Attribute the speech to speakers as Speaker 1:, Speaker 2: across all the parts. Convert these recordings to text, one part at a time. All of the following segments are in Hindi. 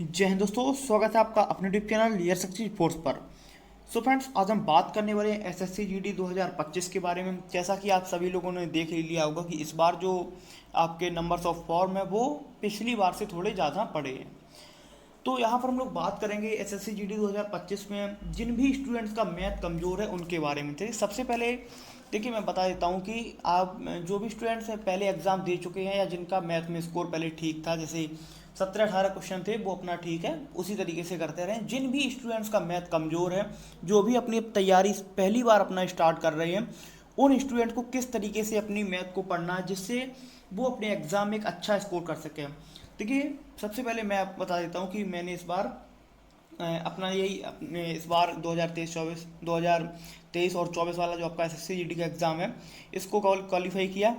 Speaker 1: जय हिंद दोस्तों, स्वागत है आपका अपने यूट्यूब चैनल लियर सक्सेस फोर्स पर। सो फ्रेंड्स, आज हम बात करने वाले हैं एसएससी जीडी 2025 के बारे में। जैसा कि आप सभी लोगों ने देख ही लिया होगा कि इस बार जो आपके नंबर्स ऑफ फॉर्म है वो पिछली बार से थोड़े ज़्यादा पड़े हैं। तो यहाँ पर हम लोग बात करेंगे एसएससी जीडी 2025 में जिन भी स्टूडेंट्स का मैथ कमज़ोर है उनके बारे में थे। सबसे पहले देखिए, मैं बता देता हूँ कि आप जो भी स्टूडेंट्स हैं पहले एग्ज़ाम दे चुके हैं या जिनका मैथ में स्कोर पहले ठीक था, जैसे 17-18 क्वेश्चन थे, वो अपना ठीक है उसी तरीके से करते रहें। जिन भी स्टूडेंट्स का मैथ कमज़ोर है, जो भी अपनी तैयारी पहली बार अपना स्टार्ट कर रहे हैं, उन स्टूडेंट को किस तरीके से अपनी मैथ को पढ़ना है जिससे वो अपने एग्ज़ाम में एक अच्छा स्कोर कर सकें। देखिए, सबसे पहले मैं आपको बता देता हूँ कि मैंने इस बार अपना यही अपने इस बार 2023 और 24 वाला जो आपका एसएससी जीडी का एग्ज़ाम है, इसको क्वालिफाई किया।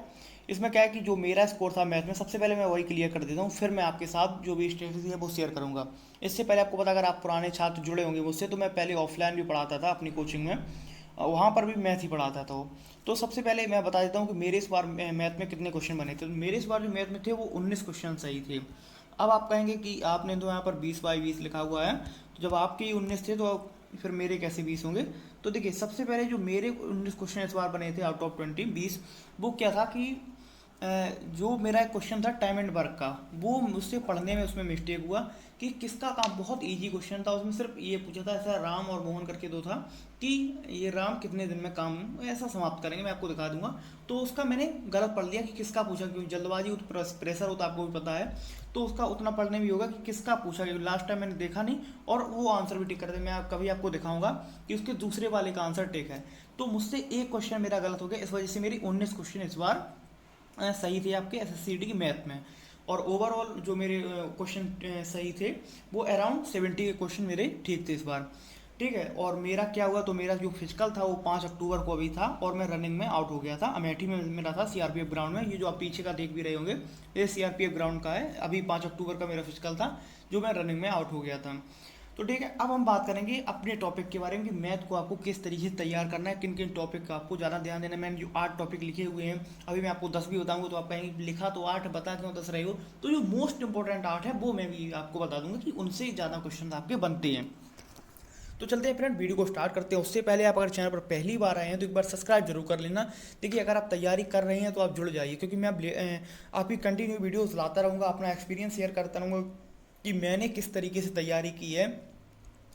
Speaker 1: इसमें क्या है कि जो मेरा स्कोर था मैथ में, सबसे पहले मैं वही क्लियर कर देता हूँ, फिर मैं आपके साथ जो भी स्ट्रेटजी है वो शेयर करूँगा। इससे पहले आपको पता, अगर आप पुराने छात्र जुड़े होंगे मुझसे, तो मैं पहले ऑफलाइन भी पढ़ाता था अपनी कोचिंग में, वहाँ पर भी मैथ ही पढ़ाता था। तो सबसे पहले मैं बता देता हूँ कि मेरे इस बार मैथ में कितने क्वेश्चन बने थे। तो मेरे इस बार जो मैथ में थे वो 19 क्वेश्चन सही थे। अब आप कहेंगे कि आपने तो यहाँ पर 20/20 लिखा हुआ है, तो जब आपके ही 19 थे तो फिर मेरे कैसे 20 होंगे। तो देखिए, सबसे पहले जो मेरे 19 क्वेश्चन इस बार बने थे आउट ऑफ 20 वो क्या था कि जो मेरा एक क्वेश्चन था टाइम एंड वर्क का, वो मुझसे पढ़ने में उसमें मिस्टेक हुआ कि किसका काम, बहुत इजी क्वेश्चन था। उसमें सिर्फ ये पूछा था, ऐसा राम और मोहन करके दो था, कि ये राम कितने दिन में काम ऐसा समाप्त करेंगे, मैं आपको दिखा दूंगा। तो उसका मैंने गलत पढ़ लिया कि किसका पूछा, क्योंकि जल्दबाजी हो तो प्रेशर होता है, आपको भी पता है। तो उसका उतना पढ़ने भी होगा कि किसका पूछा, क्योंकि लास्ट टाइम मैंने देखा नहीं और वो आंसर भी टिक कर दे। मैं कभी आपको दिखाऊंगा कि उसके दूसरे वाले का आंसर टिक है। तो मुझसे एक क्वेश्चन मेरा गलत हो गया, इस वजह से मेरी 19 क्वेश्चन इस बार सही थे आपके एसएससीडी की मैथ में। और ओवरऑल जो मेरे क्वेश्चन सही थे, वो अराउंड 70 के क्वेश्चन मेरे ठीक थे इस बार। ठीक है, और मेरा क्या हुआ, तो मेरा जो फिजिकल था वो 5 अक्टूबर को अभी था और मैं रनिंग में आउट हो गया था। अमेठी में मेरा था सीआरपीएफ ग्राउंड में, ये जो आप पीछे का देख भी रहे होंगे ये सीआरपीएफ ग्राउंड का है। अभी 5 अक्टूबर का मेरा फिजिकल था जो मैं रनिंग में आउट हो गया था। तो ठीक है, अब हम बात करेंगे अपने टॉपिक के बारे में कि मैथ को आपको किस तरीके से तैयार करना है, किन किन टॉपिक का आपको ज़्यादा ध्यान देना है। मैंने जो 8 टॉपिक लिखे हुए हैं, अभी मैं आपको 10 भी बताऊंगा तो आप कहेंगे लिखा तो 8, बता क्यों 10 रहे हो। तो जो मोस्ट इंपॉर्टेंट 8 है वो मैं भी आपको बता दूंगा कि उनसे ज़्यादा क्वेश्चन आपके बनते हैं। तो चलते हैं फ्रेंड, वीडियो को स्टार्ट करते हैं। उससे पहले आप अगर चैनल पर पहली बार आए हैं तो एक बार सब्सक्राइब जरूर कर लेना। देखिए, अगर आप तैयारी कर रहे हैं तो आप जुड़ जाइए, क्योंकि मैं आपकी कंटिन्यू वीडियोस लाता रहूँगा, अपना एक्सपीरियंस शेयर करता रहूँगा कि मैंने किस तरीके से तैयारी की है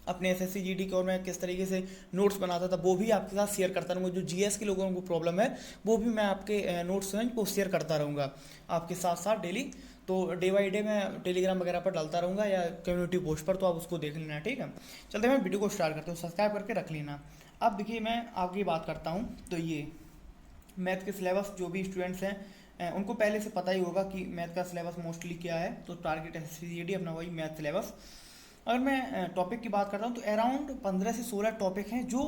Speaker 1: अपने एसएससी जीडी के, और मैं किस तरीके से नोट्स बनाता था वो भी आपके साथ शेयर करता रहूँगा। जो जीएस के लोगों को प्रॉब्लम है वो भी मैं आपके नोट्स हैं वो शेयर करता रहूँगा आपके साथ साथ डेली। तो डे बाई डे मैं टेलीग्राम वगैरह पर डालता रहूँगा या कम्युनिटी पोस्ट पर, तो आप उसको देख लेना। ठीक है, चलते हैं वीडियो को स्टार्ट करते हैं, सब्सक्राइब करके रख लेना। अब देखिए, मैं आपकी बात करता हूँ तो ये मैथ के सिलेबस जो भी स्टूडेंट्स हैं उनको पहले से पता ही होगा कि मैथ का सिलेबस मोस्टली क्या है। तो टारगेट एसएससी जीडी अपना वही मैथ सिलेबस। अगर मैं टॉपिक की बात करता हूँ तो अराउंड 15 से 16 टॉपिक हैं जो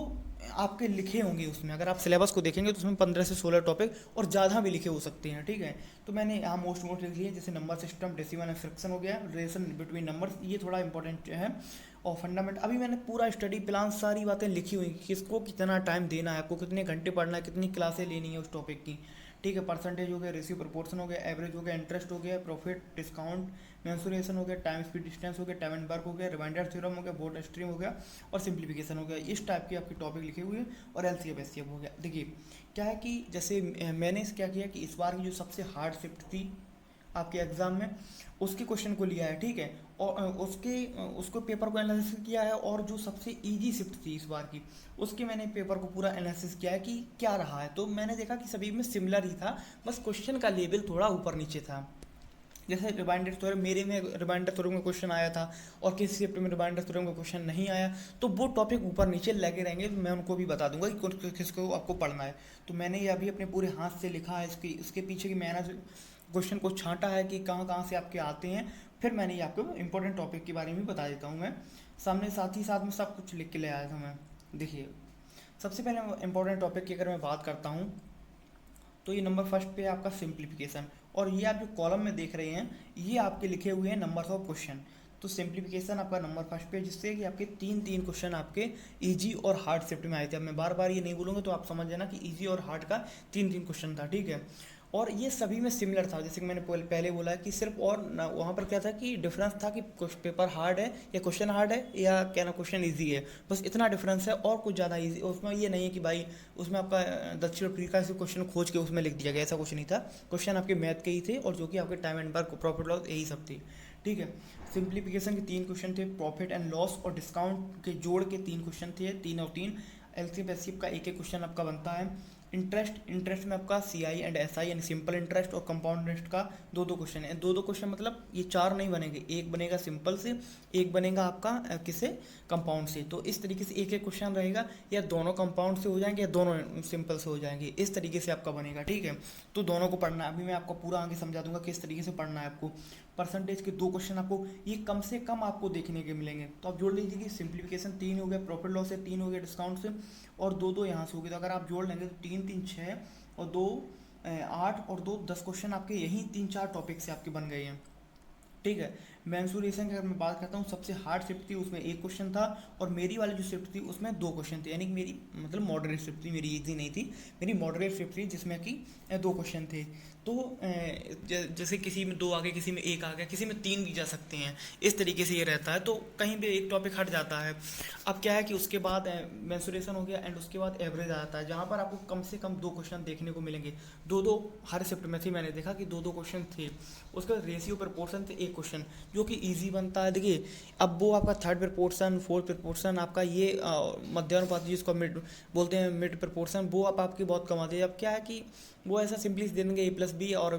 Speaker 1: आपके लिखे होंगे उसमें। अगर आप सिलेबस को देखेंगे तो उसमें 15 से 16 टॉपिक और ज़्यादा भी लिखे हो सकते हैं। ठीक है, तो मैंने यहाँ मोस्ट लिख लिए, जैसे number system, decimal and fraction हो गया, रिलेशन बिटवीन नंबर्स, ये थोड़ा इंपॉर्टेंट है। और फंडामेंट, अभी मैंने पूरा स्टडी प्लान सारी बातें लिखी हुई, किसको कितना टाइम देना है, आपको कितने घंटे पढ़ना है, कितनी क्लासें लेनी है उस टॉपिक की। ठीक है, परसेंटेज हो गया, रेशियो प्रोपोर्शन हो गया, एवरेज हो गया, इंटरेस्ट हो गया, प्रॉफिट डिस्काउंट, मेंसुरेशन हो गया, टाइम स्पीड डिस्टेंस हो गया, टाइम एंड वर्क हो गया, रिमाइंडर थ्योरम हो गया, बोर्ड स्ट्रीम हो गया और सिंप्लीफिकेशन हो गया। इस टाइप के आपके टॉपिक लिखे हुए हैं और एलसीएम एससीएम हो गया। देखिए क्या है कि जैसे मैंने क्या किया कि इस बार की जो सबसे हार्ड शिफ्ट थी आपके एग्ज़ाम में, उसके क्वेश्चन को लिया है। ठीक है, और उसको पेपर को एनालिसिस किया है, और जो सबसे इजी शिफ्ट थी इस बार की, उसके मैंने पेपर को पूरा एनालिसिस किया है कि क्या रहा है। तो मैंने देखा कि सभी में सिमिलर ही था, बस क्वेश्चन का लेवल थोड़ा ऊपर नीचे था। जैसे रिमाइंडर थ्योरम, मेरे में रिमाइंडर थ्योरम का क्वेश्चन आया था और किसी शिफ्ट में रिमाइंडर थ्योरम का क्वेश्चन नहीं आया, तो वो टॉपिक ऊपर नीचे लगे रहेंगे। मैं उनको भी बता दूंगा कि किसको आपको पढ़ना है। तो मैंने ये अभी अपने पूरे हाथ से लिखा है, इसके पीछे की मैंने क्वेश्चन को छांटा है कि कहाँ कहाँ से आपके आते हैं। फिर मैंने ये आपको इंपॉर्टेंट टॉपिक के बारे में बता देता हूँ मैं सामने, साथ ही साथ में सब कुछ लिख के ले आया था मैं। देखिए, सबसे पहले इंपॉर्टेंट टॉपिक की अगर मैं बात करता हूँ तो ये नंबर फर्स्ट पे है आपका सिंप्लीफिकेशन, और ये आप जो कॉलम में देख रहे हैं ये आपके लिखे हुए हैं नंबर्स ऑफ क्वेश्चन। तो सिंप्लीफिकेशन आपका नंबर फर्स्ट पे, जिससे कि आपके तीन तीन क्वेश्चन आपके इजी और हार्ड शिफ्ट में आए थे। अब मैं बार बार ये नहीं बोलूँगा तो आप समझ जाना कि इजी और हार्ड का तीन तीन क्वेश्चन था। ठीक है, और ये सभी में सिमिलर था, जैसे कि मैंने पहले बोला कि सिर्फ और वहाँ पर क्या था कि डिफरेंस था कि पेपर हार्ड है या क्वेश्चन हार्ड है या क्या ना क्वेश्चन इजी है, बस इतना डिफरेंस है। और कुछ ज़्यादा इजी उसमें ये नहीं है कि भाई उसमें आपका दक्षिण अफ्रीका से क्वेश्चन खोज के उसमें लिख दिया गया, ऐसा कुछ नहीं था। क्वेश्चन आपके मैथ के ही थे और जो कि आपके time and work, profit loss, यही सब थी। ठीक है। सिंप्लीफिकेशन के 3 क्वेश्चन थे, प्रॉफिट एंड लॉस और डिस्काउंट के जोड़ के 3 क्वेश्चन थे, 3 और 3। एलसीएम पैसिव का एक क्वेश्चन आपका बनता है। इंटरेस्ट में आपका सीआई एंड एसआई यानी सिंपल इंटरेस्ट और कंपाउंड इंटरेस्ट का 2 क्वेश्चन है। 2 क्वेश्चन मतलब ये 4 नहीं बनेंगे, एक बनेगा सिंपल से, एक बनेगा आपका किससे, कंपाउंड से। तो इस तरीके से एक क्वेश्चन रहेगा, या दोनों कंपाउंड से हो जाएंगे या दोनों सिंपल से हो जाएंगे, इस तरीके से आपका बनेगा। ठीक है। तो दोनों को पढ़ना है, अभी मैं आपको पूरा आगे समझा दूंगा किस तरीके से पढ़ना है आपको। परसेंटेज के 2 क्वेश्चन आपको ये कम से कम आपको देखने के मिलेंगे, तो आप जोड़ लीजिए कि सिंप्लीफिकेशन 3 हो गया, प्रॉफिट लॉस से 3 हो गया डिस्काउंट से, और 2 यहाँ से हो गए। तो अगर आप जोड़ लेंगे तो 3 3 6 और 2 8 और 2 10 क्वेश्चन आपके यही 3 4 टॉपिक से आपके बन गए हैं। ठीक है। मैंसुरेशन की अगर मैं बात करता हूँ, सबसे हार्ड शिफ्ट थी, उसमें 1 क्वेश्चन था, और मेरी वाली जो शिफ्ट थी उसमें 2 क्वेश्चन थे, यानी कि मेरी मतलब मॉडरेट शिफ्ट थी, मेरी इजी नहीं थी, मेरी मॉडरेट शिफ्ट थी जिसमें कि 2 क्वेश्चन थे। तो जैसे किसी में 2 आ गए, किसी में 1 आ गया, किसी में 3 भी जा सकते हैं, इस तरीके से ये रहता है। तो कहीं भी एक टॉपिक हट जाता है। अब क्या है कि उसके बाद मैंसुरेशन हो गया एंड उसके बाद एवरेज आ जाता है, जहाँ पर आपको कम से कम 2 क्वेश्चन देखने को मिलेंगे। 2 2 हर शिफ्ट में थी, मैंने देखा कि 2 2 क्वेश्चन थे। उसका रेशियो प्रपोर्शन थे 1 क्वेश्चन, जो कि इजी बनता है। देखिए अब वो आपका थर्ड प्रपोर्शन, फोर्थ प्रपोर्शन, आपका ये मध्यानुपात जिसको मिड बोलते हैं, मिड प्रपोर्शन, वो आप आपकी बहुत कम आती है। अब क्या है कि वो ऐसा सिंपली दे देंगे A+B और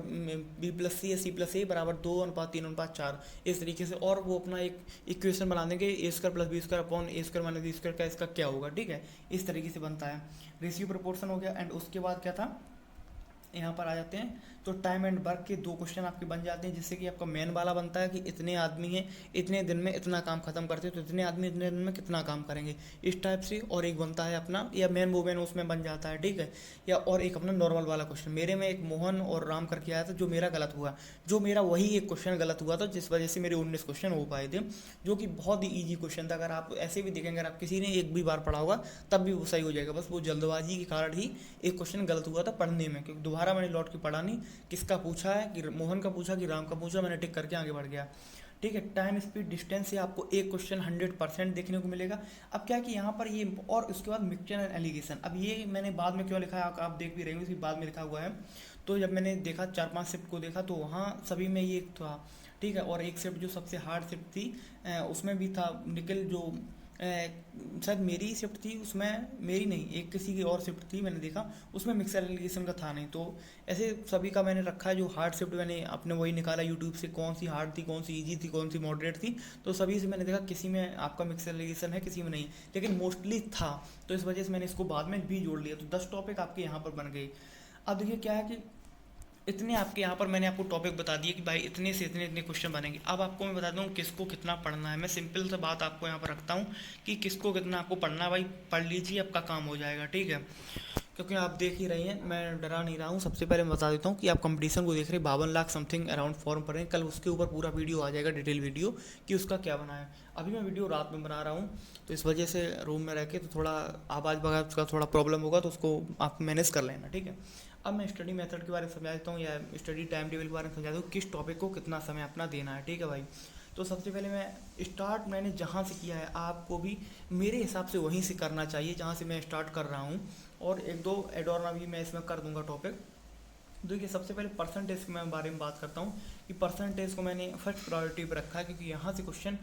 Speaker 1: B+C या C+A बराबर 2:3:4, इस तरीके से, और वो अपना एक इक्वेशन बना देंगे, A² + B² upon A² - B² का इसका क्या होगा। ठीक है। इस तरीके से बनता है। रेशियो प्रपोर्शन हो गया एंड उसके बाद क्या था, यहाँ पर आ जाते हैं। तो टाइम एंड वर्क के 2 क्वेश्चन आपके बन जाते हैं, जिससे कि आपका मेन वाला बनता है कि इतने आदमी हैं, इतने दिन में इतना काम खत्म करते हैं, तो इतने आदमी इतने दिन में कितना काम करेंगे, इस टाइप से। और एक बनता है अपना, या मेन वोमेन उसमें बन जाता है। ठीक है। या और एक अपना नॉर्मल वाला क्वेश्चन, मेरे में एक मोहन और राम करके आया था, जो मेरा गलत हुआ, जो मेरा वही एक क्वेश्चन गलत हुआ था, जिस वजह से मेरे 19 क्वेश्चन हो पाए थे, जो कि बहुत ही ईजी क्वेश्चन था। अगर आप ऐसे भी देखेंगे, अगर आप किसी ने एक भी बार पढ़ा होगा तब भी वो सही हो जाएगा, बस वो जल्दबाजी के कारण ही एक क्वेश्चन गलत हुआ था पढ़ने में, क्योंकि दोबारा मैंने लौट के पढ़ा नहीं, किसका पूछा है कि मोहन का पूछा कि राम का पूछा, मैंने टिक करके आगे बढ़ गया। ठीक है। टाइम स्पीड डिस्टेंस से आपको एक क्वेश्चन 100% देखने को मिलेगा। अब क्या है कि यहाँ पर ये, और उसके बाद मिक्सचर एंड एलिगेशन, अब ये मैंने बाद में क्यों लिखा है, आप देख भी रहे हो, इसकी बाद में लिखा हुआ है। तो जब मैंने देखा 4 5 शिफ्ट को देखा, तो वहाँ सभी में ये था। ठीक है। और एक शिफ्ट जो सबसे हार्ड शिफ्ट थी, उसमें भी था निकल, जो शायद मेरी शिफ्ट थी, उसमें मेरी नहीं, एक किसी की और शिफ्ट थी, मैंने देखा उसमें मिक्सर एलिगेशन का था नहीं। तो ऐसे सभी का मैंने रखा है। जो हार्ड शिफ्ट मैंने अपने वही निकाला यूट्यूब से, कौन सी हार्ड थी, कौन सी इजी थी, कौन सी मॉडरेट थी, तो सभी से मैंने देखा किसी में आपका मिक्सर एलिगेशन है, किसी में नहीं, लेकिन मोस्टली था। तो इस वजह से मैंने इसको बाद में भी जोड़ लिया, तो 10 टॉपिक आपके यहाँ पर बन गए। अब देखिए क्या है कि इतने आपके यहाँ पर मैंने आपको टॉपिक बता दिए कि भाई इतने से इतने इतने क्वेश्चन बनेंगे। अब आपको मैं बताता हूँ किसको कितना पढ़ना है। मैं सिंपल सा बात आपको यहाँ पर रखता हूँ कि किसको कितना आपको पढ़ना है, भाई पढ़ लीजिए, आपका काम हो जाएगा। ठीक है। क्योंकि आप देख ही रही हैं, मैं डरा नहीं रहा हूँ। सबसे पहले मैं बता देता हूँ कि आप कंपटीशन को देख रहे हैं, 52 लाख समथिंग अराउंड फॉर्म भर रहे हैं, कल उसके ऊपर पूरा वीडियो आ जाएगा, डिटेल वीडियो, कि उसका क्या बना है। अभी मैं वीडियो रात में बना रहा हूँ, तो इस वजह से रूम में रह के तो थोड़ा आवाज़ वगैरह उसका थोड़ा प्रॉब्लम होगा, तो उसको आप मैनेज कर लेना। ठीक है। अब मैं स्टडी मेथड के बारे में समझा देता हूँ, या स्टडी टाइम टेबल के बारे में समझा दूँ, किस टॉपिक को कितना समय अपना देना है। ठीक है भाई। तो सबसे पहले मैं स्टार्ट मैंने जहाँ से किया है, आपको भी मेरे हिसाब से वहीं से करना चाहिए जहाँ से मैं स्टार्ट कर रहा हूँ, और 1 2 एड ऑन अभी मैं इसमें कर दूंगा टॉपिक। देखिए सबसे पहले परसेंटेज के मैं बारे में बात करता हूँ कि परसेंटेज को मैंने फर्स्ट प्रायोरिटी पर रखा है, क्योंकि यहाँ से क्वेश्चन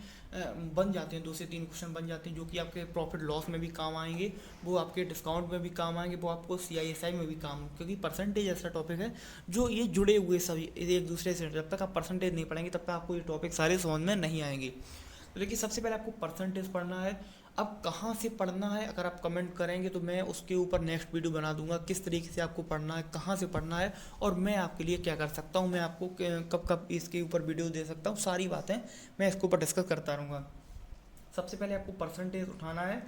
Speaker 1: बन जाते हैं, 2 से 3 क्वेश्चन बन जाते हैं, जो कि आपके प्रॉफिट लॉस में भी काम आएंगे, वो आपके डिस्काउंट में भी काम आएंगे, वो आपको CISI में भी काम, क्योंकि परसेंटेज ऐसा टॉपिक है जो ये जुड़े हुए सभी एक दूसरे से। जब तक आप परसेंटेज नहीं पढ़ेंगे तब तक आपको ये टॉपिक सारे समझ में नहीं आएंगे। तो देखिए सबसे पहले आपको परसेंटेज पढ़ना है। अब कहाँ से पढ़ना है, अगर आप कमेंट करेंगे तो मैं उसके ऊपर नेक्स्ट वीडियो बना दूंगा, किस तरीके से आपको पढ़ना है, कहाँ से पढ़ना है, और मैं आपके लिए क्या कर सकता हूँ, मैं आपको कब कब इसके ऊपर वीडियो दे सकता हूँ, सारी बातें मैं इसके ऊपर डिस्कस करता रहूँगा। सबसे पहले आपको परसेंटेज उठाना है।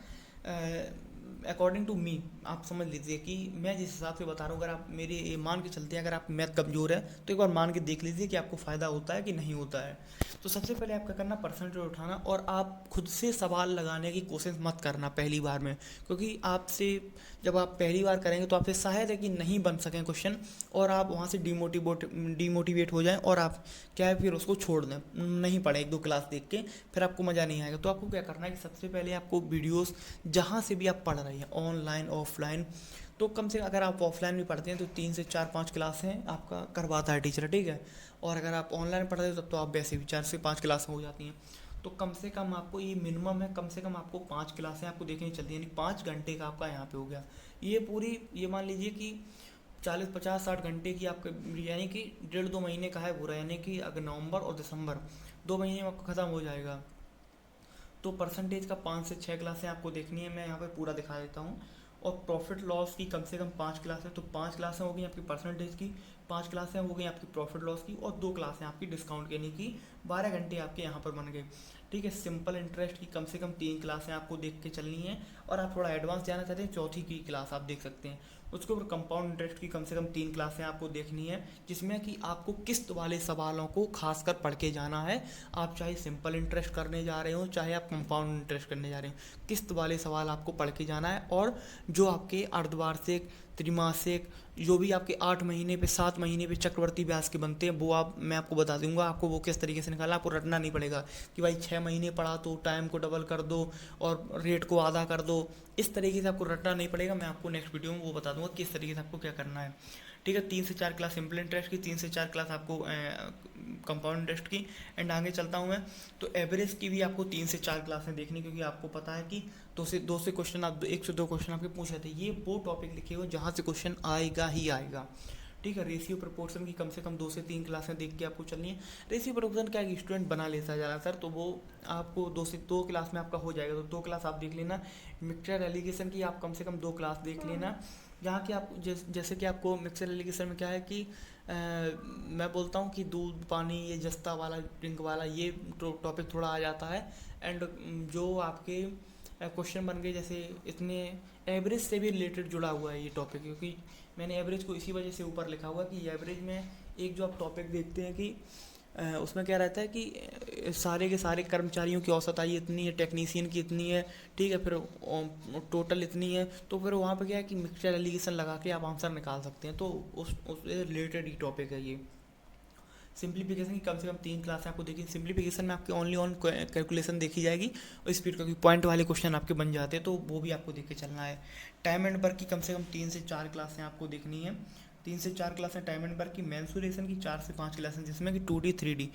Speaker 1: अकॉर्डिंग टू मी आप समझ लीजिए कि मैं जिस हिसाब से बता रहा हूँ, अगर आप मेरे ये मान के चलते हैं, अगर आप मैथ कमज़ोर है तो एक बार मान के देख लीजिए कि आपको फ़ायदा होता है कि नहीं होता है। तो सबसे पहले आपका करना परसेंटेज उठाना, और आप खुद से सवाल लगाने की कोशिश मत करना पहली बार में, क्योंकि आपसे जब आप पहली बार करेंगे तो आपसे शायद है कि नहीं बन सकें क्वेश्चन, और आप वहाँ से डिमोटिवेट हो जाएं और आप क्या है फिर उसको छोड़ दें, नहीं पढ़ें एक दो क्लास देख के, फिर आपको मज़ा नहीं आएगा। तो आपको क्या करना है कि सबसे पहले आपको वीडियोस जहाँ से भी आप पढ़ रहे हैं, ऑनलाइन ऑफलाइन, तो कम से अगर आप ऑफलाइन भी पढ़ते हैं तो 3 से 4 5 क्लासें आपका करवाता है टीचर, ठीक है। और अगर आप ऑनलाइन पढ़ रहे हो तब तो आप वैसे भी 4 से 5 क्लासें हो जाती हैं। तो कम से कम आपको ये मिनिमम है, कम से कम आपको 5 क्लासें आपको देखनी चलती है, यानी 5 घंटे का आपका यहाँ पे हो गया। ये पूरी ये मान लीजिए कि 40 50 60 घंटे की आपके, यानी कि 1.5 2 महीने का है पूरा, यानी कि अगर नवंबर और दिसंबर 2 महीने में आपको ख़त्म हो जाएगा। तो परसेंटेज का 5 से 6 क्लासें आपको देखनी है, मैं यहाँ पे पूरा दिखा देता हूँ। और प्रॉफिट लॉस की कम से कम 5 क्लासें, तो 5 क्लासें हो गई आपकी परसेंटेज की, 5 क्लासें हो गई आपकी प्रॉफिट लॉस की, और 2 क्लासें आपकी डिस्काउंट की, यानी कि 12 घंटे आपके यहाँ पर बन गए, ठीक है। सिंपल इंटरेस्ट की कम से कम 3 क्लासें आपको देख के चलनी है, और आप थोड़ा एडवांस जाना चाहते हैं चौथी की क्लास आप देख सकते हैं। उसके ऊपर कंपाउंड इंटरेस्ट की कम से कम 3 क्लासें आपको देखनी है, जिसमें कि आपको किस्त वाले सवालों को खासकर पढ़ के जाना है। आप चाहे सिंपल इंटरेस्ट करने जा रहे हो, चाहे आप कंपाउंड इंटरेस्ट करने जा रहे हो, किस्त वाले सवाल आपको पढ़ के जाना है। और जो आपके अर्धवार्षिक, त्रिमासिक, जो भी आपके 8 महीने पे 7 महीने पे चक्रवर्ती ब्याज के बनते हैं, वो मैं आपको बता दूंगा आपको वो किस तरीके से निकालना। आपको रटना नहीं पड़ेगा कि भाई 6 महीने पढ़ा तो टाइम को डबल कर दो और रेट को आधा कर दो, इस तरीके से आपको रटना नहीं पड़ेगा। मैं आपको नेक्स्ट वीडियो में वो बता दूंगा किस तरीके से आपको क्या करना है, ठीक है। 3 से 4 क्लास सिंपल इंटरेस्ट की, 3 से 4 क्लास आपको कंपाउंड इंटरेस्ट की, एंड आगे चलता हूँ मैं। तो एवरेज की भी आपको 3 से 4 क्लासें देखनी, क्योंकि आपको पता है कि 2 से 2 क्वेश्चन, आप 1 से 2 क्वेश्चन आपके पूछ रहे थे। ये वो टॉपिक लिखे हुए जहाँ से क्वेश्चन आएगा ही आएगा, ठीक है। रेशियो प्रोपोर्शन की कम से कम 2 से 3 क्लासें देख के आपको चलनी है। रेशियो प्रोपोर्शन क्या है, स्टूडेंट बना लेता है ज़्यादातर, तो वो आपको 2 से 2 क्लास में आपका हो जाएगा, तो 2 क्लास आप देख लेना। मिक्सचर एलिगेशन की आप कम से कम 2 क्लास देख लेना, जहाँ की आप जैसे कि आपको मिक्सचर एलिगेशन में क्या है कि मैं बोलता हूँ कि दूध पानी, ये जस्ता वाला, ड्रिंक वाला, ये टॉपिक थोड़ा आ जाता है। एंड जो आपके क्वेश्चन बन गए, जैसे इतने एवरेज से भी रिलेटेड जुड़ा हुआ है ये टॉपिक, क्योंकि मैंने एवरेज को इसी वजह से ऊपर लिखा हुआ कि एवरेज में एक जो आप टॉपिक देखते हैं कि उसमें क्या रहता है कि सारे के सारे कर्मचारियों की औसत आयु इतनी है, टेक्नीशियन की इतनी है, ठीक है, फिर टोटल इतनी है, तो फिर वहाँ पे क्या है कि मिक्सचर एलिगेशन लगा के आप आंसर निकाल सकते हैं। तो उससे रिलेटेड ही टॉपिक है ये। सिंप्लीफिकेशन की कम से कम 3 क्लासें आपको देखी। सिंप्लीफिकेशन में आपके ओनली ऑन कैलकुलेशन देखी जाएगी, और स्पीड, क्योंकि पॉइंट वाले क्वेश्चन आपके बन जाते हैं, तो वो भी आपको देख के चलना है। टाइम एंड वर्क की कम से कम 3 से 4 क्लासें आपको देखनी है। 3 से 4 क्लासें टाइम एंड वर्क की। मेंसुरेशन की 4 से 5 क्लासें, जिसमें कि 2D 3D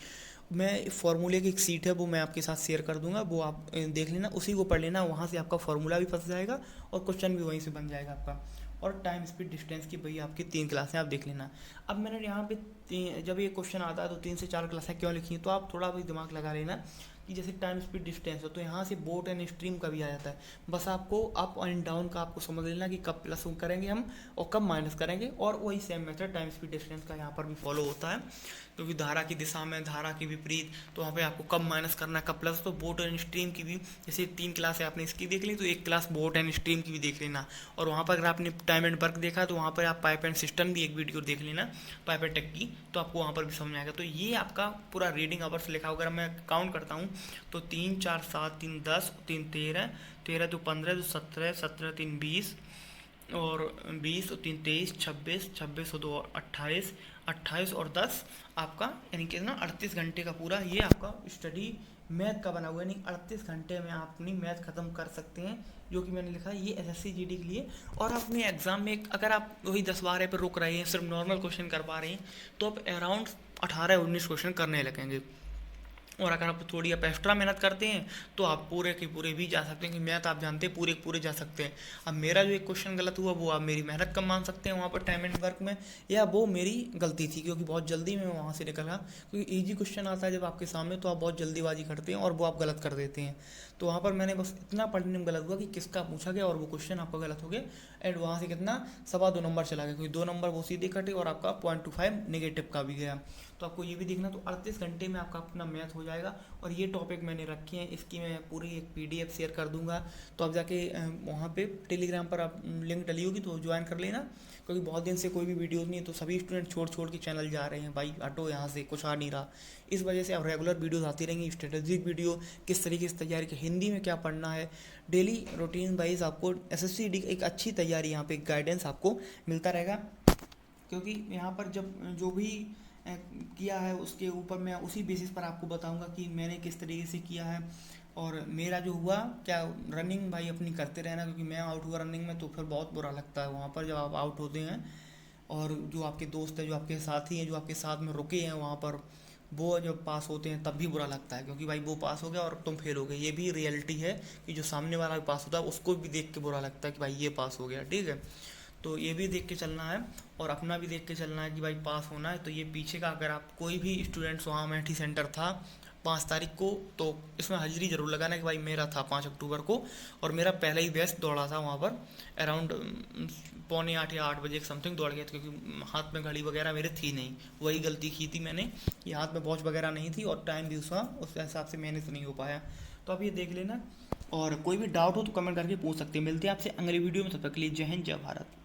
Speaker 1: मैं फार्मूले की एक सीट है वो मैं आपके साथ शेयर कर दूंगा, वो आप देख लेना, उसी को पढ़ लेना, वहाँ से आपका फार्मूला भी फंस जाएगा और क्वेश्चन भी वहीं से बन जाएगा आपका। और टाइम स्पीड डिस्टेंस की भैया आपकी 3 क्लासें आप देख लेना। अब मैंने यहाँ पे जब ये क्वेश्चन आता है तो 3 से 4 क्लासें क्यों लिखी हैं, तो आप थोड़ा भी दिमाग लगा लेना कि जैसे टाइम स्पीड डिस्टेंस हो तो यहाँ से बोट एंड स्ट्रीम का भी आ जाता है। बस आपको अप एंड डाउन का आपको समझ लेना कि कब प्लस करेंगे हम और कब माइनस करेंगे, और वही same method time speed distance का यहाँ पर भी फॉलो होता है, क्योंकि धारा की दिशा में धारा की विपरीत, तो वहाँ पे आपको कब माइनस करना है कब प्लस। तो बोट एंड स्ट्रीम की भी जैसे 3 क्लास आपने इसकी देख ली, तो 1 क्लास बोट एंड स्ट्रीम की भी देख लेना। और वहाँ पर अगर आपने टाइम एंड वर्क देखा तो वहाँ पर आप पाइप एंड सिस्टम भी एक वीडियो देख लेना, पाइप एंड टेक की, तो आपको वहाँ पर भी समझ आएगा। तो ये आपका पूरा रीडिंग आवर्स लिखा होगा। मैं काउंट करता हूँ तो 3 4 7 3 10 3 13 13 तो 15 तो 17 17 3 20 और 20 और 3 23 26 26 और 2 28 28 और 10 आपका, यानी कि ना 38 घंटे का पूरा ये आपका स्टडी मैथ का बना हुआ है। यानी 38 घंटे में आप अपनी मैथ खत्म कर सकते हैं, जो कि मैंने लिखा है ये SSC GD के लिए। और अपने एग्जाम में अगर आप वही 10-12 पे रुक रहे हैं, सिर्फ नॉर्मल क्वेश्चन कर पा रहे हैं, तो आप अराउंड 18-19 क्वेश्चन करने लगेंगे। और अगर आप थोड़ी आप एक्स्ट्रा मेहनत करते हैं तो आप पूरे के पूरे भी जा सकते हैं, कि मैथ आप जानते हैं पूरे के पूरे जा सकते हैं। अब मेरा जो एक क्वेश्चन गलत हुआ वो आप मेरी मेहनत कम मान सकते हैं वहाँ पर टाइम एंड वर्क में, या वो मेरी गलती थी क्योंकि बहुत जल्दी में वहाँ से निकला। क्योंकि ईजी क्वेश्चन आता है जब आपके सामने तो आप बहुत जल्दीबाजी करते हैं और वो आप गलत कर देते हैं। तो वहाँ पर मैंने बस इतना पढ़ने में गलत हुआ कि किसका पूछा गया और वो क्वेश्चन आपका गलत हो गया, एंड वहाँ से कितना 2.25 नंबर चला गया, क्योंकि 2 नंबर वो सीधे कटे और आपका 0.25 नेगेटिव का भी गया। तो तो आपको ये भी देखना। तो 38 घंटे में आपका अपना मैथ हो जाएगा। और ये टॉपिक मैंने रखे हैं, इसकी मैं पूरी एक PDF शेयर कर दूंगा। तो आप जाके वहाँ पे टेलीग्राम पर आप लिंक डली होगी तो ज्वाइन कर लेना, क्योंकि बहुत दिन से कोई भी वीडियोस नहीं है, तो सभी स्टूडेंट छोड़ छोड़ के चैनल जा रहे हैं, भाई हटो यहाँ से, कुछ आ नहीं रहा। इस वजह से अब रेगुलर वीडियोस आती रहेंगी, स्ट्रेटेजिक वीडियो, किस तरीके से तैयारी की, हिंदी में क्या पढ़ना है, डेली रूटीन वाइज आपको SSC की एक अच्छी तैयारी, यहाँ पे गाइडेंस आपको मिलता रहेगा। क्योंकि यहाँ पर जब जो भी किया है उसके ऊपर मैं उसी बेसिस पर आपको बताऊंगा कि मैंने किस तरीके से किया है और मेरा जो हुआ क्या। रनिंग भाई अपनी करते रहना, क्योंकि मैं आउट हुआ रनिंग में तो फिर बहुत बुरा लगता है वहाँ पर जब आप आउट होते हैं, और जो आपके दोस्त हैं, जो आपके साथी हैं, जो आपके साथ में रुके हैं वहाँ पर, वो जब पास होते हैं तब भी बुरा लगता है, क्योंकि भाई वो पास हो गया और तुम फेल हो गए। ये भी रियलिटी है कि जो सामने वाला भी पास होता है उसको भी देख के बुरा लगता है कि भाई ये पास हो गया, ठीक है। तो ये भी देख के चलना है और अपना भी देख के चलना है कि भाई पास होना है। तो ये पीछे का अगर आप कोई भी स्टूडेंट्स वहाँ अमेठी सेंटर था 5 तारीख को, तो इसमें हाजिरी जरूर लगाना कि भाई मेरा था 5 अक्टूबर को, और मेरा पहला ही बैच दौड़ा था वहाँ पर अराउंड 7:45 या 8 बजे के समथिंग दौड़ गया था, क्योंकि हाथ में घड़ी वगैरह मेरे थी नहीं, वही गलती की थी मैंने, ये हाथ में वॉच वगैरह नहीं थी और टाइम भी उसका उस हिसाब से मैनेज नहीं हो पाया। तो आप ये देख लेना, और कोई भी डाउट हो तो कमेंट करके पूछ सकते हैं। मिलते हैं आपसे अगली वीडियो में, तब तक के लिए जय हिंद जय भारत।